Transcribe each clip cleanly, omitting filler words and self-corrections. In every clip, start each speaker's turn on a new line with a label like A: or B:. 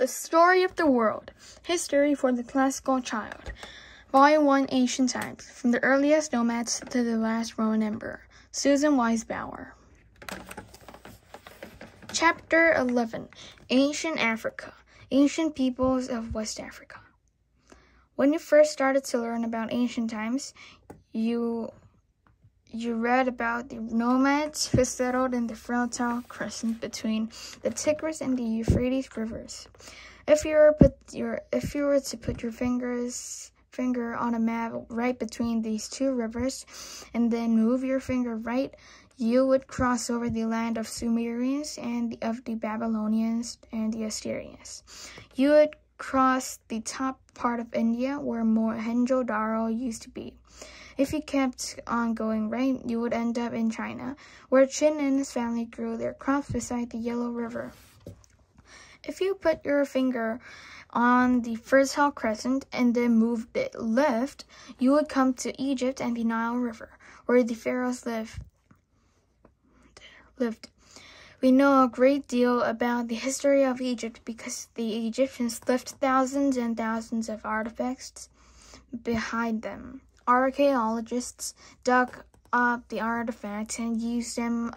A: The Story of the World, History for the Classical Child. Volume 1, Ancient Times, from the earliest nomads to the last Roman emperor. Susan Weisbauer. Chapter 11, Ancient Africa, Ancient Peoples of West Africa. When you first started to learn about ancient times, you read about the nomads who settled in the Fertile Crescent between the Tigris and the Euphrates rivers. If you were to put your finger on a map right between these two rivers, and then move your finger right, you would cross over the land of Sumerians and of the Babylonians and the Assyrians. You would cross the top part of India where Mohenjo-daro used to be. If you kept on going right, you would end up in China, where Qin and his family grew their crops beside the Yellow River. If you put your finger on the Fertile Crescent and then moved it left, you would come to Egypt and the Nile River, where the pharaohs lived. We know a great deal about the history of Egypt because the Egyptians left thousands and thousands of artifacts behind them. Archaeologists dug up the artifacts and used them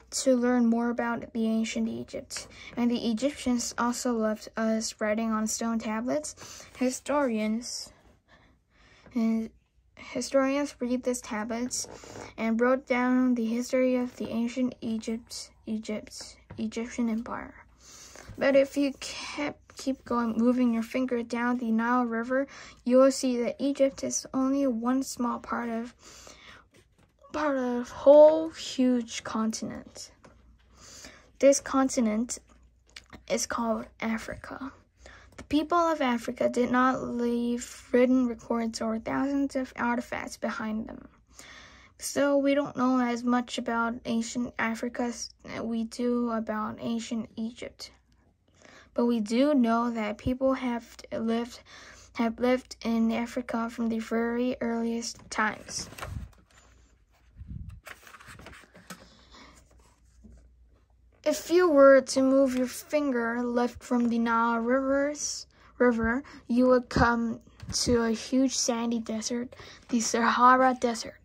A: to learn more about the ancient Egypt. And the Egyptians also left us writing on stone tablets. Historians read these tablets and wrote down the history of the ancient Egyptian Empire. But if you keep moving your finger down the Nile River, you will see that Egypt is only one small part of whole huge continent. This continent is called Africa. The people of Africa did not leave written records or thousands of artifacts behind them. So we don't know as much about ancient Africa as we do about ancient Egypt. But we do know that people have lived in Africa from the very earliest times. If you were to move your finger left from the Nile River, you would come to a huge sandy desert, the Sahara Desert.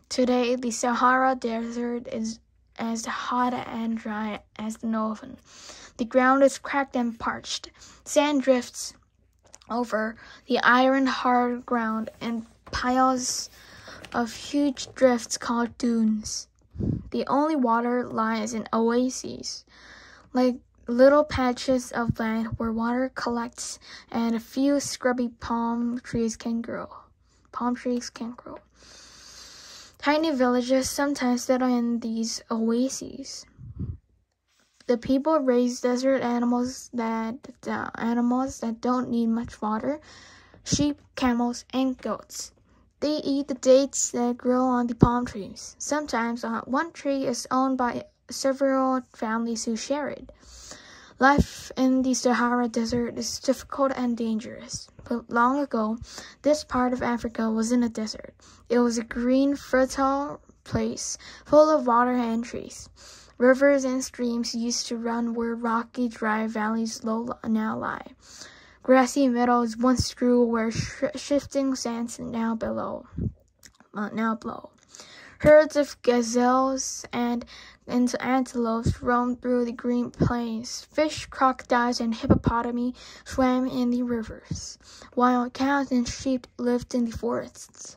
A: Today, the Sahara Desert is as hot and dry as the oven. The ground is cracked and parched. Sand drifts over the iron-hard ground in piles of huge drifts called dunes. The only water lies in oases, like little patches of land where water collects and a few scrubby palm trees can grow. Tiny villages sometimes settle in these oases. The people raise desert animals that don't need much water, sheep, camels, and goats. They eat the dates that grow on the palm trees. Sometimes one tree is owned by several families who share it. Life in the Sahara Desert is difficult and dangerous. But long ago, this part of Africa wasn't a desert. It was a green, fertile place full of water and trees. Rivers and streams used to run where rocky, dry valleys now lie. Grassy meadows once grew where shifting sands now blow. Herds of gazelles and antelopes roamed through the green plains. Fish, crocodiles, and hippopotami swam in the rivers, while cows and sheep lived in the forests.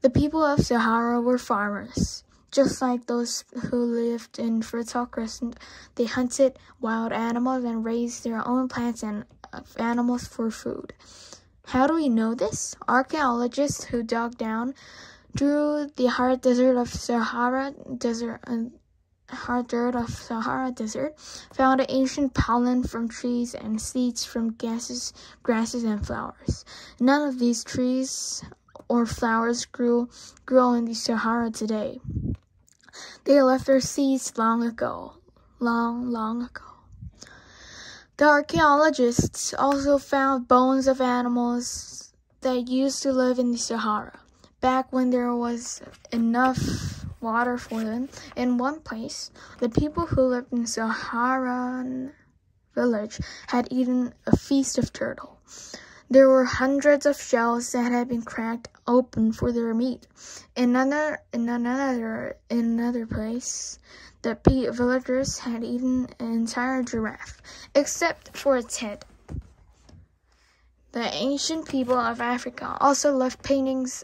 A: The people of Sahara were farmers. Just like those who lived in Fertile Crescent, they hunted wild animals and raised their own plants and animals for food. How do we know this? Archaeologists who dug down through the hard dirt of Sahara Desert found ancient pollen from trees and seeds from grasses and flowers. None of these trees or flowers grow in the Sahara today. They left their seeds long ago. The archaeologists also found bones of animals that used to live in the Sahara, back when there was enough water for them. In one place, the people who lived in Saharan village had eaten a feast of turtle. There were hundreds of shells that had been cracked open for their meat. In another place, the villagers had eaten an entire giraffe, except for its head. The ancient people of Africa also left paintings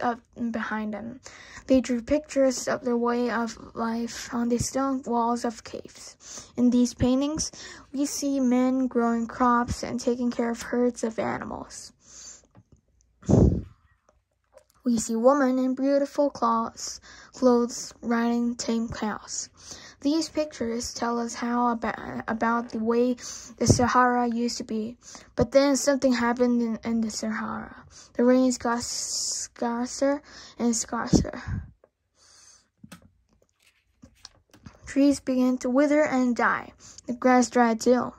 A: behind them. They drew pictures of their way of life on the stone walls of caves. In these paintings, we see men growing crops and taking care of herds of animals. We see women in beautiful clothes riding tame cows. These pictures tell us how about the way the Sahara used to be. But then something happened in the Sahara. The rains got scarcer and scarcer. Trees began to wither and die. The grass dried too.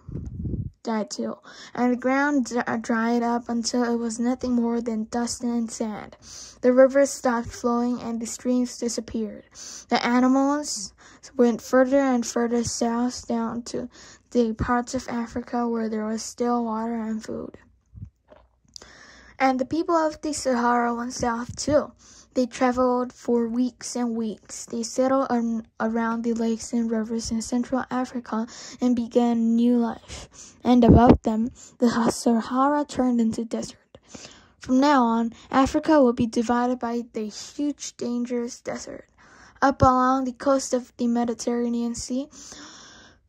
A: And the ground dried up until it was nothing more than dust and sand. The rivers stopped flowing and the streams disappeared. The animals went further and further south down to the parts of Africa where there was still water and food. And the people of the Sahara went south too. They traveled for weeks and weeks. They settled around the lakes and rivers in Central Africa and began new life. And above them, the Sahara turned into desert. From now on, Africa will be divided by the huge, dangerous desert. Up along the coast of the Mediterranean Sea,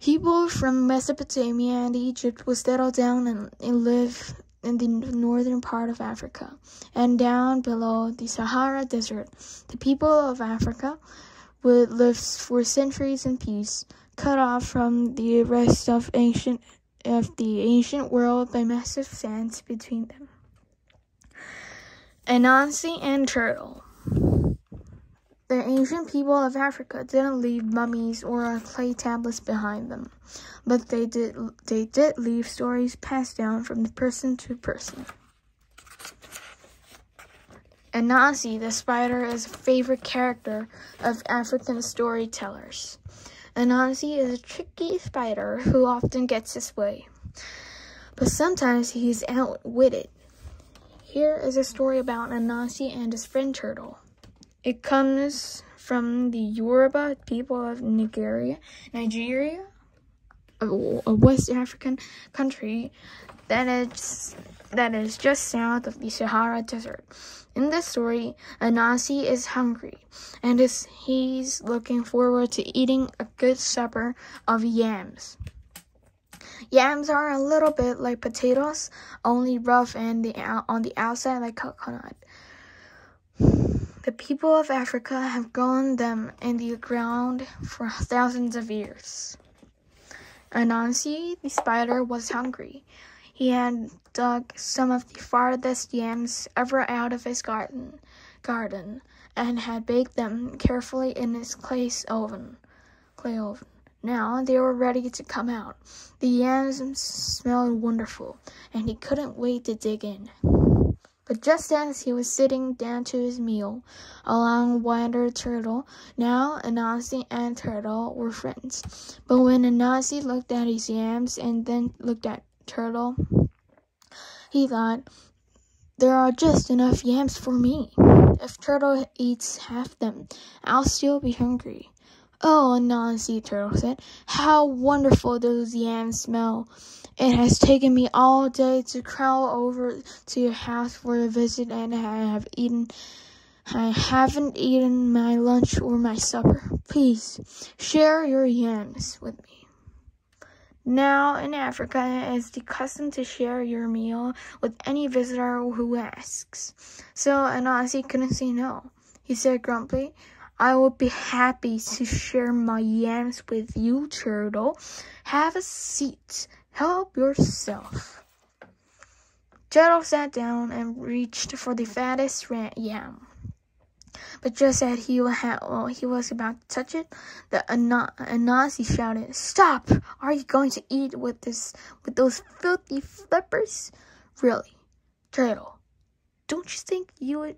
A: people from Mesopotamia and Egypt will settle down and live in the northern part of Africa. And down below the Sahara Desert, the people of Africa would live for centuries in peace, cut off from the rest of the ancient world by massive sands between them. Anansi and turtle. The ancient people of Africa didn't leave mummies or clay tablets behind them, but they did leave stories passed down from person to person. Anansi the spider is a favorite character of African storytellers. Anansi is a tricky spider who often gets his way, but sometimes he's outwitted. Here is a story about Anansi and his friend Turtle. It comes from the Yoruba people of Nigeria, a West African country that is just south of the Sahara Desert. In this story, Anansi is hungry, and he's looking forward to eating a good supper of yams. Yams are a little bit like potatoes, only rough and on the outside like coconut. The people of Africa have grown them in the ground for thousands of years. Anansi, the spider, was hungry. He had dug some of the farthest yams ever out of his garden, and had baked them carefully in his clay oven. Now they were ready to come out. The yams smelled wonderful, and he couldn't wait to dig in. But just as he was sitting down to his meal, along wandered Turtle. Now Anansi and Turtle were friends. But when Anansi looked at his yams and then looked at Turtle, he thought, there are just enough yams for me. If Turtle eats half them, I'll still be hungry. Oh, Anansi, Turtle said, how wonderful those yams smell. It has taken me all day to crawl over to your house for a visit, and I haven't eaten my lunch or my supper. Please, share your yams with me. Now, in Africa, it is the custom to share your meal with any visitor who asks. So Anansi couldn't say no. He said grumpily, I will be happy to share my yams with you, Turtle. Have a seat. Help yourself. Turtle sat down and reached for the fattest yam. But just as he was about to touch it, the Anansi shouted, Stop! Are you going to eat with those filthy flippers? Really, Turtle, don't you think you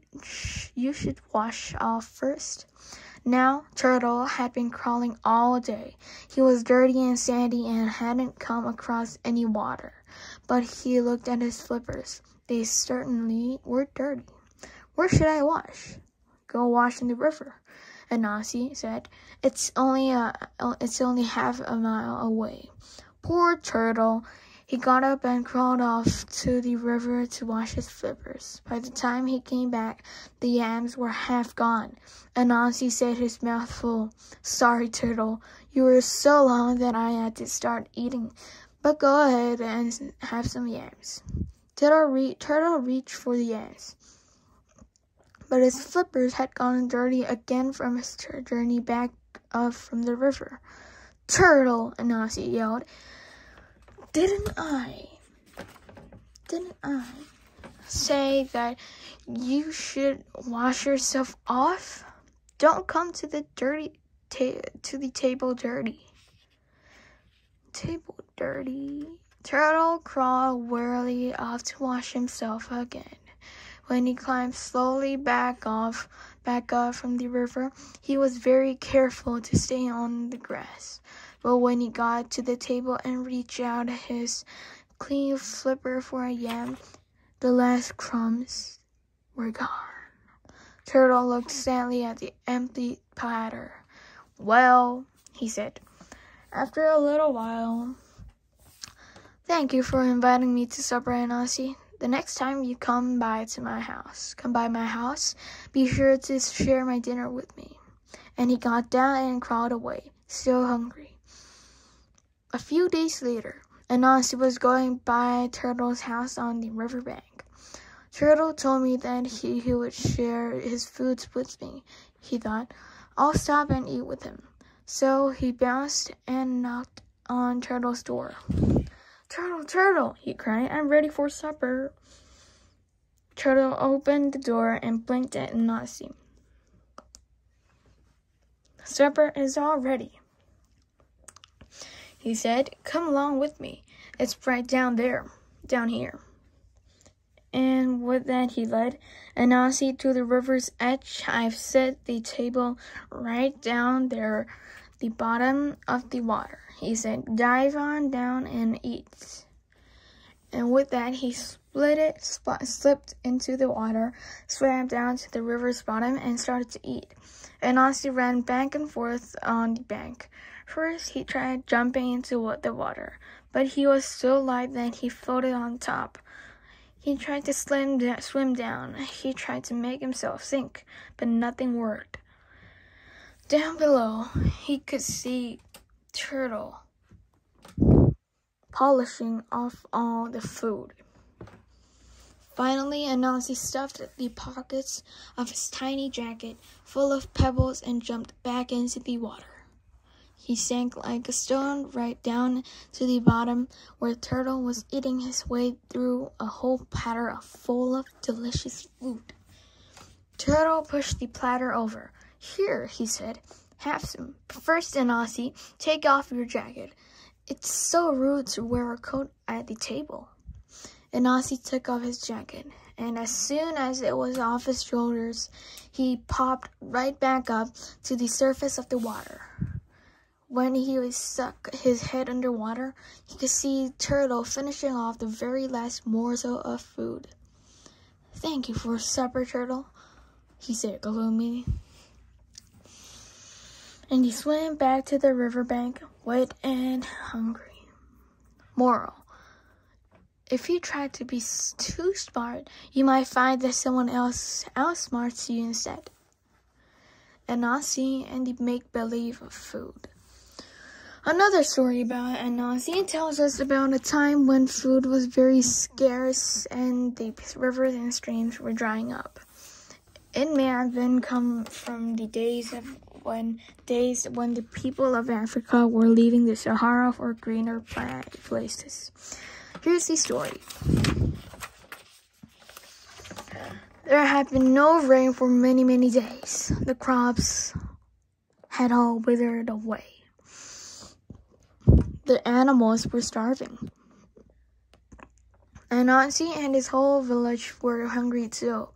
A: should wash off first? Now, Turtle had been crawling all day. He was dirty and sandy and hadn't come across any water. But he looked at his flippers. They certainly were dirty. Where should I wash? Go wash in the river, Anansi said. It's only half a mile away. Poor Turtle. He got up and crawled off to the river to wash his flippers. By the time he came back, the yams were half gone. Anansi said, his mouth full. Sorry, Turtle. You were so long that I had to start eating. But go ahead and have some yams. Turtle reached for the yams. But his flippers had gone dirty again from his journey back up from the river. Turtle, Anansi yelled. Didn't I say that you should wash yourself off? Don't come to the table dirty. Table dirty. Turtle crawled wearily off to wash himself again. When he climbed slowly back up from the river, he was very careful to stay on the grass. But when he got to the table and reached out his clean flipper for a yam, the last crumbs were gone. Turtle looked sadly at the empty platter. Well, he said, after a little while, thank you for inviting me to supper, Anansi. The next time you come by my house, be sure to share my dinner with me. And he got down and crawled away, still hungry. A few days later, Anansi was going by Turtle's house on the riverbank. Turtle told me that he would share his food with me. He thought, I'll stop and eat with him. So he bounced and knocked on Turtle's door. Turtle, Turtle, he cried, I'm ready for supper. Turtle opened the door and blinked at Anansi. Supper is all ready, he said. Come along with me. It's right down here. And with that he led Anansi to the river's edge. I've set the table right down there, the bottom of the water, he said. Dive on down and eat. And with that he slipped into the water, swam down to the river's bottom, and started to eat. Anansi ran back and forth on the bank. First, he tried jumping into the water, but he was so light that he floated on top. He tried to swim down. He tried to make himself sink, but nothing worked. Down below, he could see Turtle polishing off all the food. Finally, Anansi stuffed the pockets of his tiny jacket full of pebbles and jumped back into the water. He sank like a stone right down to the bottom, where Turtle was eating his way through a whole platter full of delicious food. Turtle pushed the platter over. Here, he said, have some. First, Anansi, take off your jacket. It's so rude to wear a coat at the table. Anansi took off his jacket, and as soon as it was off his shoulders, he popped right back up to the surface of the water. When he stuck his head underwater, he could see Turtle finishing off the very last morsel of food. Thank you for supper, Turtle, he said gloomily. And he swam back to the riverbank, wet and hungry. Moral: if you try to be too smart, you might find that someone else outsmarts you instead. Anansi and the make-believe of food. Another story about Anansi tells us about a time when food was very scarce and the rivers and streams were drying up. It may have been come from the days when the people of Africa were leaving the Sahara for greener places. Here's the story. There had been no rain for many, many days. The crops had all withered away. The animals were starving. Anansi and his whole village were hungry too.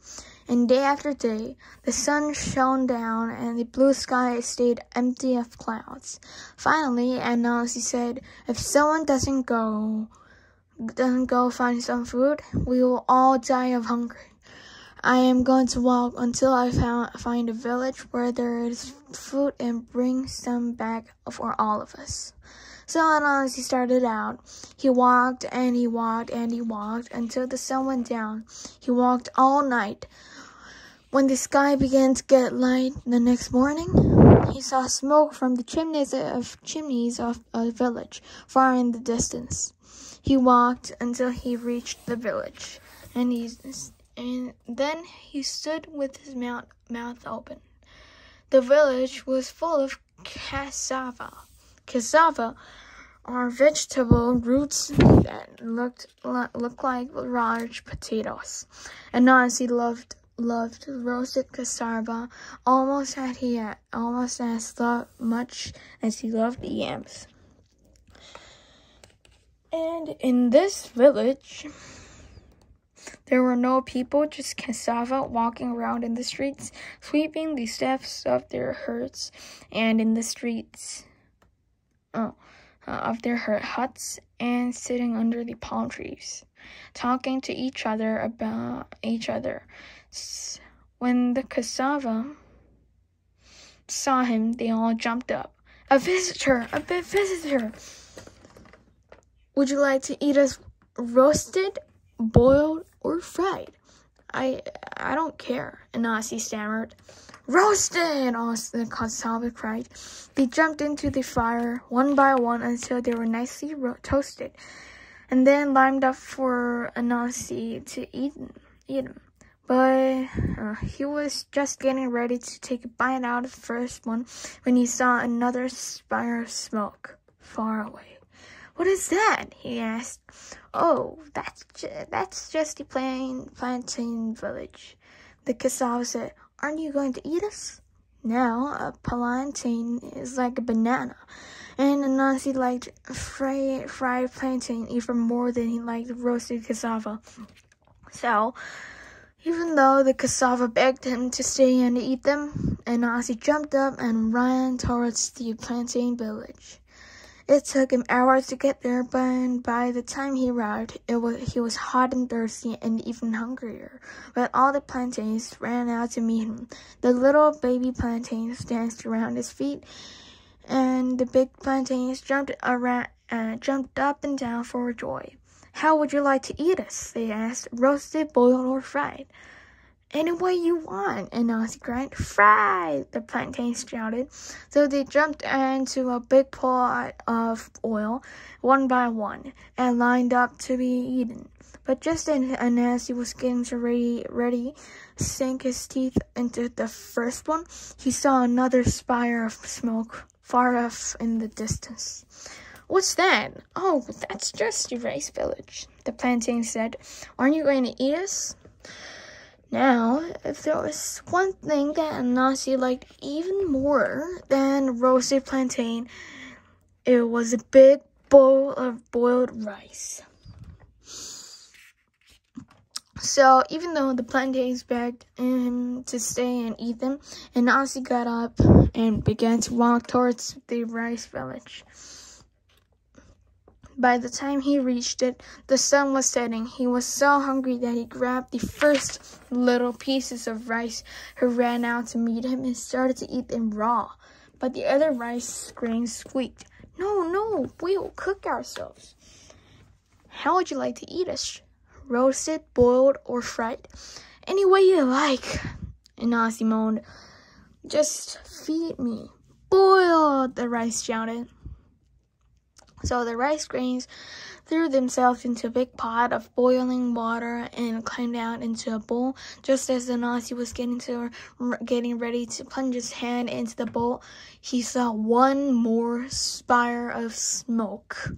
A: And day after day, the sun shone down and the blue sky stayed empty of clouds. Finally, Anansi said, "If someone doesn't go find some food, we will all die of hunger. I am going to walk until I find a village where there is food and bring some back for all of us." So as he started out, he walked and he walked and he walked until the sun went down. He walked all night. When the sky began to get light the next morning, he saw smoke from the chimneys of a village far in the distance. He walked until he reached the village, and then he stood with his mouth open. The village was full of cassava. Cassava are vegetable roots that look like large potatoes. And Nancy loved roasted cassava almost as much as he loved yams. And in this village, there were no people, just cassava walking around in the streets, sweeping the steps of their huts and in the streets of their huts, and sitting under the palm trees, talking to each other about each other. When the cassava saw him, they all jumped up. A visitor! A big visitor! Would you like to eat us roasted, boiled, or fried? I don't care, Anansi stammered. Roasted! All the cassava cried. They jumped into the fire one by one until they were nicely toasted, and then lined up for Anansi to eat them. But he was just getting ready to take a bite out of the first one when he saw another spire of smoke far away. "What is that?" he asked. "Oh, that's just the plantain village," the cassava said. "Aren't you going to eat us?" Now, a plantain is like a banana, and Anansi liked fried plantain even more than he liked roasted cassava. So, even though the cassava begged him to stay and eat them, Anansi jumped up and ran towards the plantain village. It took him hours to get there, but by the time he arrived, he was hot and thirsty and even hungrier. But all the plantains ran out to meet him. The little baby plantains danced around his feet, and the big plantains jumped up and down for joy. "How would you like to eat us?" they asked. "Roasted, boiled, or fried?" "Any way you want," Anansi cried. "Fried!" the plantains shouted. So they jumped into a big pot of oil, one by one, and lined up to be eaten. But just as Anansi was getting ready to sink his teeth into the first one, he saw another spire of smoke far off in the distance. "What's that?" "Oh, that's just the rice village," the plantain said. "Aren't you going to eat us?" Now, if there was one thing that Anansi liked even more than roasted plantain, it was a big bowl of boiled rice. So, even though the plantains begged him to stay and eat them, Anansi got up and began to walk towards the rice village. By the time he reached it, the sun was setting. He was so hungry that he grabbed the first little pieces of rice who ran out to meet him and started to eat them raw. But the other rice grains squeaked, No, we'll cook ourselves." "How would you like to eat us? Roasted, boiled, or fried?" "Any way you like," Anansi moaned. "Just feed me." "Boiled," the rice shouted. So the rice grains threw themselves into a big pot of boiling water and climbed out into a bowl. Just as Anansi was getting ready to plunge his hand into the bowl, he saw one more spire of smoke.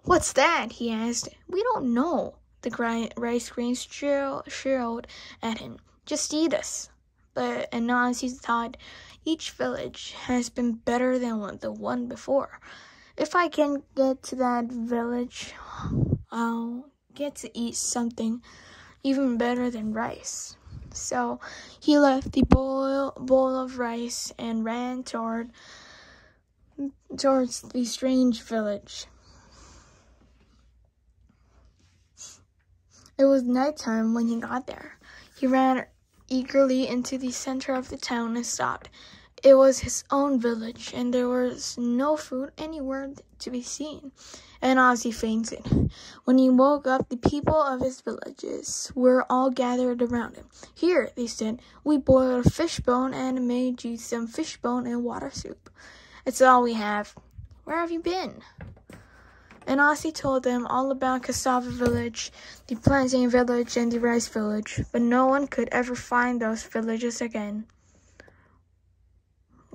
A: "What's that?" he asked. "We don't know," the rice grains shrilled at him. "Just eat us." But Anansi thought, each village has been better than the one before. If I can get to that village, I'll get to eat something even better than rice. So he left the bowl of rice and ran towards the strange village. It was nighttime when he got there. He ran eagerly into the center of the town and stopped. It was his own village, and there was no food anywhere to be seen. And Ozzy fainted. When he woke up, the people of his villages were all gathered around him. "Here," they said, "we boiled a fishbone and made you some fishbone and water soup. It's all we have. Where have you been?" And Ozzy told them all about Cassava Village, the Plantain Village, and the Rice Village, but no one could ever find those villages again.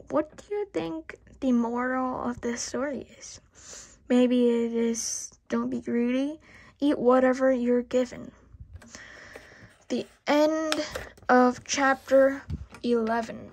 A: What do you think the moral of this story is? Maybe it is, don't be greedy, eat whatever you're given. The end of chapter 11.